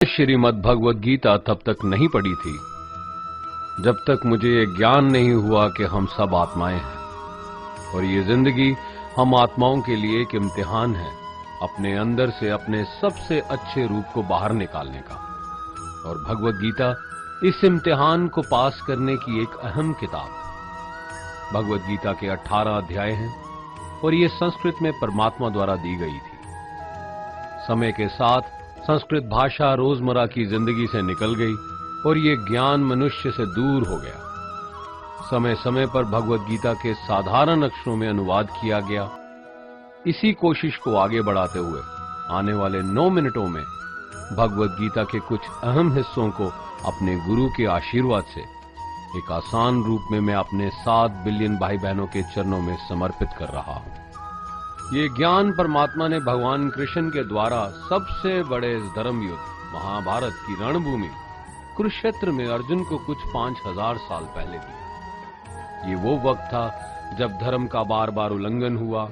श्रीमद् भगवद गीता तब तक नहीं पढ़ी थी जब तक मुझे ये ज्ञान नहीं हुआ कि हम सब आत्माएं हैं और ये जिंदगी हम आत्माओं के लिए एक इम्तिहान है अपने अंदर से अपने सबसे अच्छे रूप को बाहर निकालने का। और भगवद गीता इस इम्तिहान को पास करने की एक अहम किताब। भगवद गीता के 18 अध्याय हैं और ये संस्कृत में परमात्मा द्वारा दी गई थी। समय के साथ संस्कृत भाषा रोजमर्रा की जिंदगी से निकल गई और ये ज्ञान मनुष्य से दूर हो गया। समय समय पर भगवद गीता के साधारण अक्षरों में अनुवाद किया गया। इसी कोशिश को आगे बढ़ाते हुए आने वाले 9 मिनटों में भगवद गीता के कुछ अहम हिस्सों को अपने गुरु के आशीर्वाद से एक आसान रूप में मैं अपने 7 बिलियन भाई बहनों के चरणों में समर्पित कर रहा हूं। ये ज्ञान परमात्मा ने भगवान कृष्ण के द्वारा सबसे बड़े इस धर्म युद्ध महाभारत की रणभूमि कुरुक्षेत्र में अर्जुन को कुछ 5000 साल पहले दिया। ये वो वक्त था जब धर्म का बार बार उल्लंघन हुआ,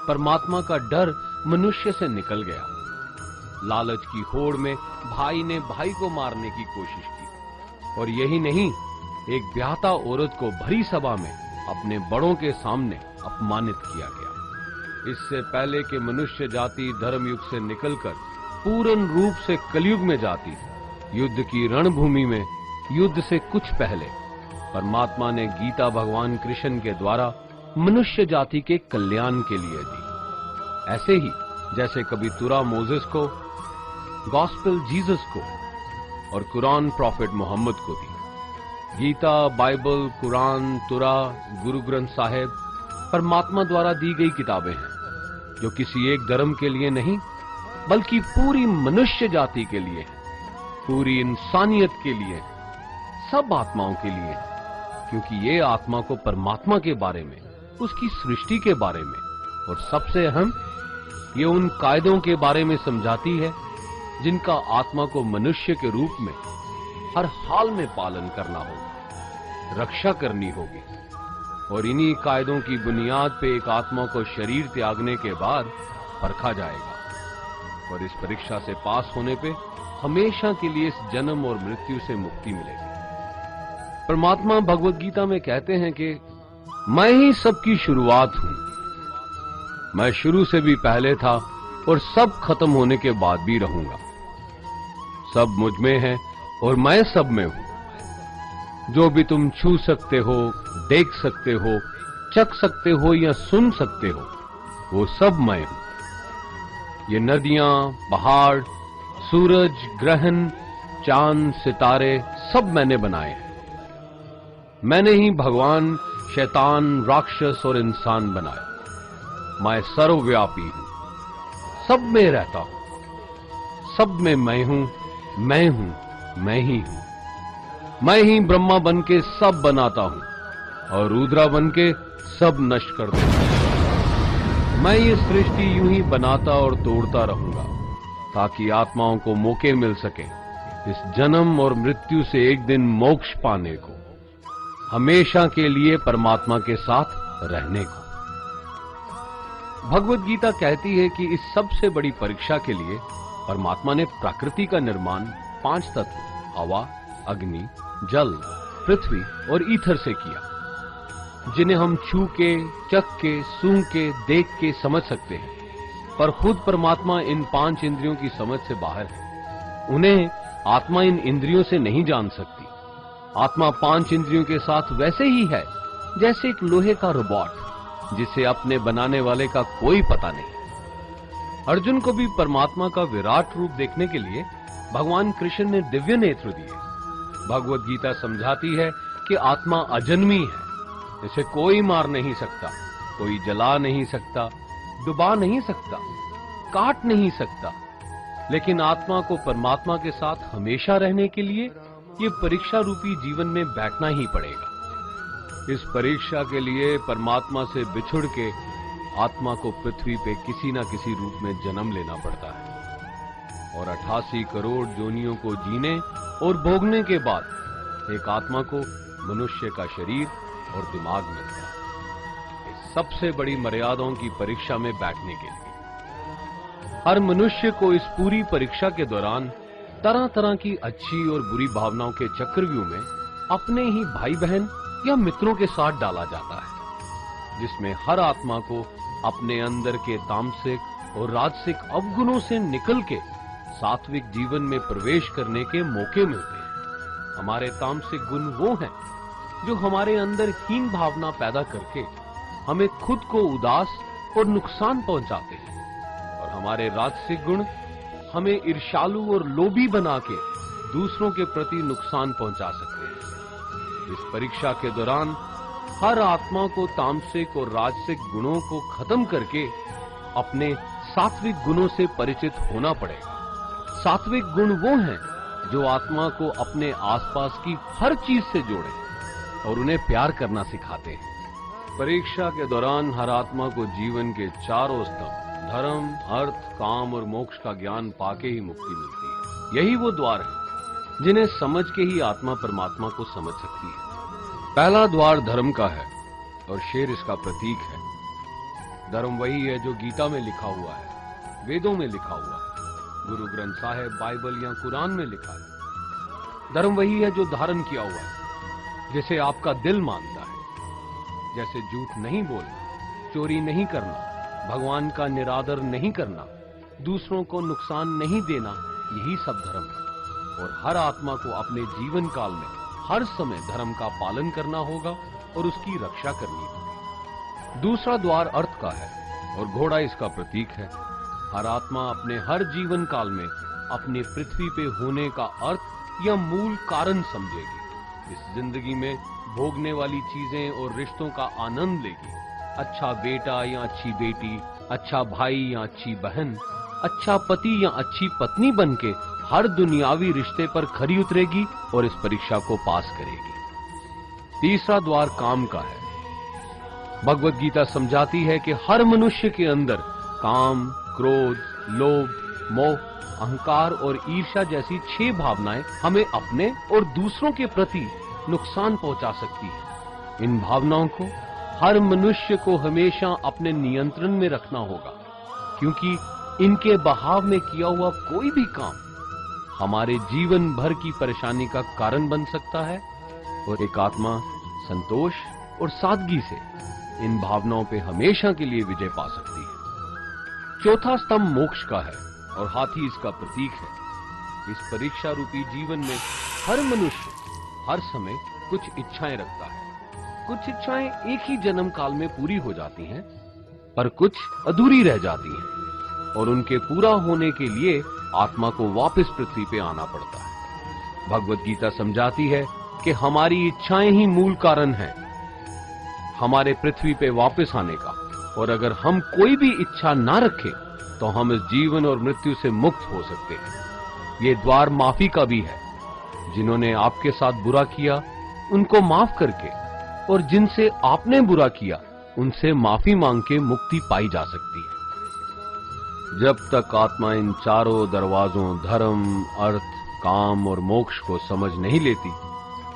परमात्मा का डर मनुष्य से निकल गया। लालच की होड़ में भाई ने भाई को मारने की कोशिश की और यही नहीं, एक ब्याहता औरत को भरी सभा में अपने बड़ों के सामने अपमानित किया गया। इससे पहले कि मनुष्य जाति धर्म युग से निकलकर पूर्ण रूप से कलयुग में जाती, युद्ध की रणभूमि में युद्ध से कुछ पहले परमात्मा ने गीता भगवान कृष्ण के द्वारा मनुष्य जाति के कल्याण के लिए दी। ऐसे ही जैसे कभी तुरा मोसेस को, गॉस्पेल जीसस को और कुरान प्रॉफिट मोहम्मद को दी। गीता, बाइबल, कुरान, तुरा, गुरु ग्रंथ साहिब परमात्मा द्वारा दी गई किताबें हैं जो किसी एक धर्म के लिए नहीं बल्कि पूरी मनुष्य जाति के लिए, पूरी इंसानियत के लिए, सब आत्माओं के लिए, क्योंकि ये आत्मा को परमात्मा के बारे में, उसकी सृष्टि के बारे में और सबसे अहम ये उन कायदों के बारे में समझाती है जिनका आत्मा को मनुष्य के रूप में हर हाल में पालन करना होगा, रक्षा करनी होगी। और इन्हीं कायदों की बुनियाद पे एक आत्मा को शरीर त्यागने के बाद परखा जाएगा और इस परीक्षा से पास होने पे हमेशा के लिए इस जन्म और मृत्यु से मुक्ति मिलेगी। परमात्मा भगवद गीता में कहते हैं कि मैं ही सबकी शुरुआत हूं, मैं शुरू से भी पहले था और सब खत्म होने के बाद भी रहूंगा। सब मुझ में है और मैं सब में हूं। जो भी तुम छू सकते हो, देख सकते हो, चख सकते हो या सुन सकते हो, वो सब मैं हूं। ये नदियां, पहाड़, सूरज, ग्रहण, चांद, सितारे सब मैंने बनाए हैं। मैंने ही भगवान, शैतान, राक्षस और इंसान बनाया। मैं सर्वव्यापी हूं, सब में रहता हूं, सब में मैं हूं, मैं हूं, मैं ही हूं। मैं ही ब्रह्मा बन के सब बनाता हूं और रुद्रा बन के सब नष्ट कर देता हूं। मैं ये सृष्टि यूं ही बनाता और तोड़ता रहूंगा ताकि आत्माओं को मौके मिल सके इस जन्म और मृत्यु से एक दिन मोक्ष पाने को, हमेशा के लिए परमात्मा के साथ रहने को। भगवद गीता कहती है कि इस सबसे बड़ी परीक्षा के लिए परमात्मा ने प्रकृति का निर्माण 5 तत्व हवा, अग्नि, जल, पृथ्वी और ईथर से किया, जिन्हें हम छू के, चख के, सूंघ के, देख के समझ सकते हैं। पर खुद परमात्मा इन 5 इंद्रियों की समझ से बाहर है। उन्हें आत्मा इन इंद्रियों से नहीं जान सकती। आत्मा 5 इंद्रियों के साथ वैसे ही है जैसे एक लोहे का रोबोट जिसे अपने बनाने वाले का कोई पता नहीं। अर्जुन को भी परमात्मा का विराट रूप देखने के लिए भगवान कृष्ण ने दिव्य नेत्र दिए। भगवद गीता समझाती है कि आत्मा अजन्मी है, इसे कोई मार नहीं सकता, कोई जला नहीं सकता, डुबा नहीं सकता, काट नहीं सकता। लेकिन आत्मा को परमात्मा के साथ हमेशा रहने के लिए ये परीक्षा रूपी जीवन में बैठना ही पड़ेगा। इस परीक्षा के लिए परमात्मा से बिछुड़ के आत्मा को पृथ्वी पे किसी न किसी रूप में जन्म लेना पड़ता है और 88 करोड़ योनियों को जीने और भोगने के बाद एक आत्मा को मनुष्य का शरीर और दिमाग मिलता है इस सबसे बड़ी मर्यादाओं की परीक्षा में बैठने के लिए। हर मनुष्य को इस पूरी परीक्षा के दौरान तरह तरह की अच्छी और बुरी भावनाओं के चक्रव्यूह में अपने ही भाई बहन या मित्रों के साथ डाला जाता है, जिसमें हर आत्मा को अपने अंदर के तामसिक और राजसिक अवगुणों से निकल के सात्विक जीवन में प्रवेश करने के मौके मिलते हैं। हमारे तामसिक गुण वो हैं जो हमारे अंदर हीन भावना पैदा करके हमें खुद को उदास और नुकसान पहुंचाते हैं, और हमारे राजसिक गुण हमें ईर्ष्यालु और लोभी बना के दूसरों के प्रति नुकसान पहुंचा सकते हैं। इस परीक्षा के दौरान हर आत्मा को तामसिक और राजसिक गुणों को खत्म करके अपने सात्विक गुणों से परिचित होना पड़ेगा। सात्विक गुण वो हैं जो आत्मा को अपने आसपास की हर चीज से जोड़े और उन्हें प्यार करना सिखाते हैं। परीक्षा के दौरान हर आत्मा को जीवन के चारों स्तंभ धर्म, अर्थ, काम और मोक्ष का ज्ञान पाके ही मुक्ति मिलती है। यही वो द्वार है जिन्हें समझ के ही आत्मा परमात्मा को समझ सकती है। पहला द्वार धर्म का है और शेर इसका प्रतीक है। धर्म वही है जो गीता में लिखा हुआ है, वेदों में लिखा हुआ है, गुरु ग्रंथ साहिब, बाइबल या कुरान में लिखा है। धर्म वही है जो धारण किया हुआ है, जिसे आपका दिल मानता है, जैसे झूठ नहीं बोलना, चोरी नहीं करना, भगवान का निरादर नहीं करना, दूसरों को नुकसान नहीं देना, यही सब धर्म है। और हर आत्मा को अपने जीवन काल में हर समय धर्म का पालन करना होगा और उसकी रक्षा करनी होगी। दूसरा द्वार अर्थ का है और घोड़ा इसका प्रतीक है। हर आत्मा अपने हर जीवन काल में अपने पृथ्वी पे होने का अर्थ या मूल कारण समझेगी। इस जिंदगी में भोगने वाली चीजें और रिश्तों का आनंद लेगी। अच्छा बेटा या अच्छी बेटी, अच्छा भाई या अच्छी बहन, अच्छा पति या अच्छी पत्नी बनके हर दुनियावी रिश्ते पर खरी उतरेगी और इस परीक्षा को पास करेगी। तीसरा द्वार काम का है। भगवत गीता समझाती है कि हर मनुष्य के अंदर काम, क्रोध, लोभ, मोह, अहंकार और ईर्ष्या जैसी 6 भावनाएं हमें अपने और दूसरों के प्रति नुकसान पहुंचा सकती है। इन भावनाओं को हर मनुष्य को हमेशा अपने नियंत्रण में रखना होगा, क्योंकि इनके बहाव में किया हुआ कोई भी काम हमारे जीवन भर की परेशानी का कारण बन सकता है। और एक आत्मा संतोष और सादगी से इन भावनाओं पे हमेशा के लिए विजय पा सकती है। चौथा स्तंभ मोक्ष का है और हाथी इसका प्रतीक है। इस परीक्षा रूपी जीवन में हर मनुष्य हर समय कुछ इच्छाएं रखता है। कुछ इच्छाएं एक ही जन्म काल में पूरी हो जाती हैं, पर कुछ अधूरी रह जाती हैं और उनके पूरा होने के लिए आत्मा को वापस पृथ्वी पे आना पड़ता है। भगवत गीता समझाती है कि हमारी इच्छाएं ही मूल कारण हैं हमारे पृथ्वी पे वापस आने का, और अगर हम कोई भी इच्छा ना रखें तो हम इस जीवन और मृत्यु से मुक्त हो सकते हैं। ये द्वार माफी का भी है। जिन्होंने आपके साथ बुरा किया उनको माफ करके और जिनसे आपने बुरा किया उनसे माफी मांग के मुक्ति पाई जा सकती है। जब तक आत्मा इन चारों दरवाजों धर्म, अर्थ, काम और मोक्ष को समझ नहीं लेती,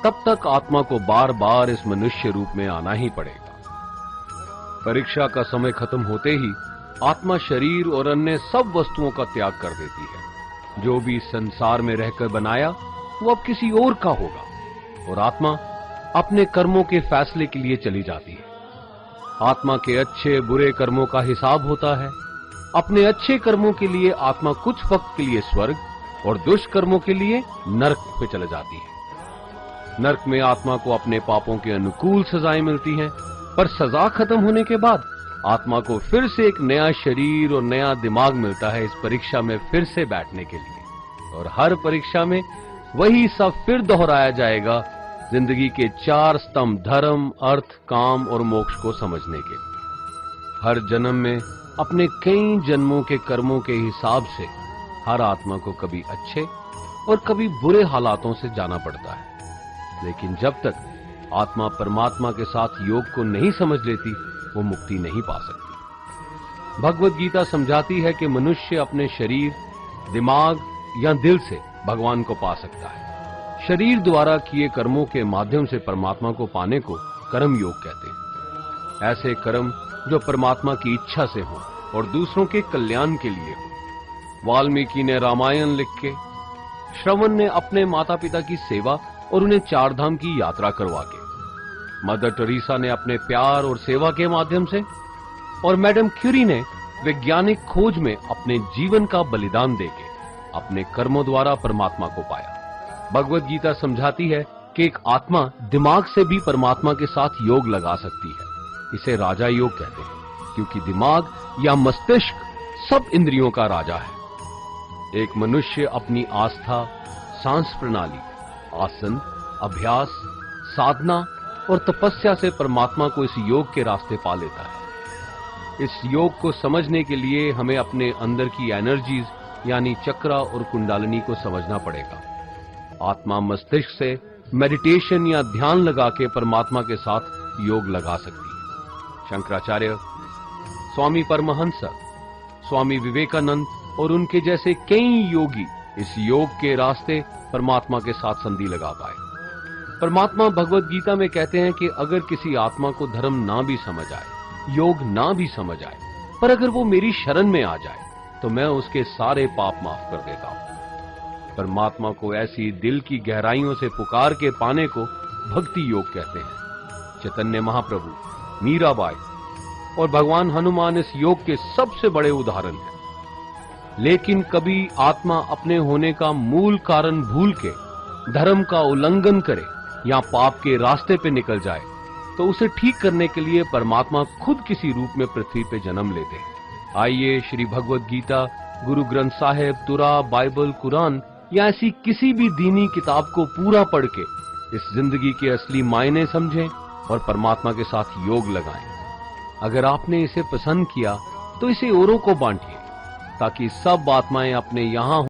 तब तक आत्मा को बार बार इस मनुष्य रूप में आना ही पड़ेगा। परीक्षा का समय खत्म होते ही आत्मा शरीर और अन्य सब वस्तुओं का त्याग कर देती है। जो भी संसार में रहकर बनाया वो अब किसी और का होगा और आत्मा अपने कर्मों के फैसले के लिए चली जाती है। आत्मा के अच्छे बुरे कर्मों का हिसाब होता है। अपने अच्छे कर्मों के लिए आत्मा कुछ वक्त के लिए स्वर्ग और दुष्कर्मों के लिए नरक पे चले जाती है। नरक में आत्मा को अपने पापों के अनुकूल सजाएं मिलती हैं, पर सजा खत्म होने के बाद आत्मा को फिर से एक नया शरीर और नया दिमाग मिलता है इस परीक्षा में फिर से बैठने के लिए। और हर परीक्षा में वही सब फिर दोहराया जाएगा, जिंदगी के 4 स्तंभ धर्म, अर्थ, काम और मोक्ष को समझने के लिए। हर जन्म में अपने कई जन्मों के कर्मों के हिसाब से हर आत्मा को कभी अच्छे और कभी बुरे हालातों से जाना पड़ता है। लेकिन जब तक आत्मा परमात्मा के साथ योग को नहीं समझ लेती, वो मुक्ति नहीं पा सकती। भगवत गीता समझाती है कि मनुष्य अपने शरीर, दिमाग या दिल से भगवान को पा सकता है। शरीर द्वारा किए कर्मों के माध्यम से परमात्मा को पाने को कर्म योग कहते हैं। ऐसे कर्म जो परमात्मा की इच्छा से हो और दूसरों के कल्याण के लिए हो। वाल्मीकि ने रामायण लिख के श्रवण ने अपने माता पिता की सेवा और उन्हें चारधाम की यात्रा करवा के, मदर टेरेसा ने अपने प्यार और सेवा के माध्यम से, और मैडम क्यूरी ने वैज्ञानिक खोज में अपने जीवन का बलिदान देके अपने कर्मों द्वारा परमात्मा को पाया। भगवत गीता समझाती है कि एक आत्मा दिमाग से भी परमात्मा के साथ योग लगा सकती है। इसे राजा योग कहते हैं, क्योंकि दिमाग या मस्तिष्क सब इंद्रियों का राजा है। एक मनुष्य अपनी आस्था, सांस प्रणाली, आसन, अभ्यास, साधना और तपस्या से परमात्मा को इस योग के रास्ते पा लेता है। इस योग को समझने के लिए हमें अपने अंदर की एनर्जीज यानी चक्रा और कुंडलिनी को समझना पड़ेगा। आत्मा मस्तिष्क से मेडिटेशन या ध्यान लगा के परमात्मा के साथ योग लगा सकती है। शंकराचार्य, स्वामी परमहंस, स्वामी विवेकानंद और उनके जैसे कई योगी इस योग के रास्ते परमात्मा के साथ संधि लगा पाए। परमात्मा भगवत गीता में कहते हैं कि अगर किसी आत्मा को धर्म ना भी समझ आए, योग ना भी समझ आए, पर अगर वो मेरी शरण में आ जाए तो मैं उसके सारे पाप माफ कर देता हूं। परमात्मा को ऐसी दिल की गहराइयों से पुकार के पाने को भक्ति योग कहते हैं। चैतन्य महाप्रभु, मीराबाई और भगवान हनुमान इस योग के सबसे बड़े उदाहरण हैं। लेकिन कभी आत्मा अपने होने का मूल कारण भूल के धर्म का उल्लंघन करे या पाप के रास्ते पे निकल जाए तो उसे ठीक करने के लिए परमात्मा खुद किसी रूप में पृथ्वी पे जन्म लेते हैं। आइए श्री भगवत गीता, गुरु ग्रंथ साहिब, तुरा, बाइबल, कुरान या ऐसी किसी भी दीनी किताब को पूरा पढ़ के इस जिंदगी के असली मायने समझें और परमात्मा के साथ योग लगाएं। अगर आपने इसे पसंद किया तो इसे औरों को बांटिए ताकि सब आत्माएं अपने यहां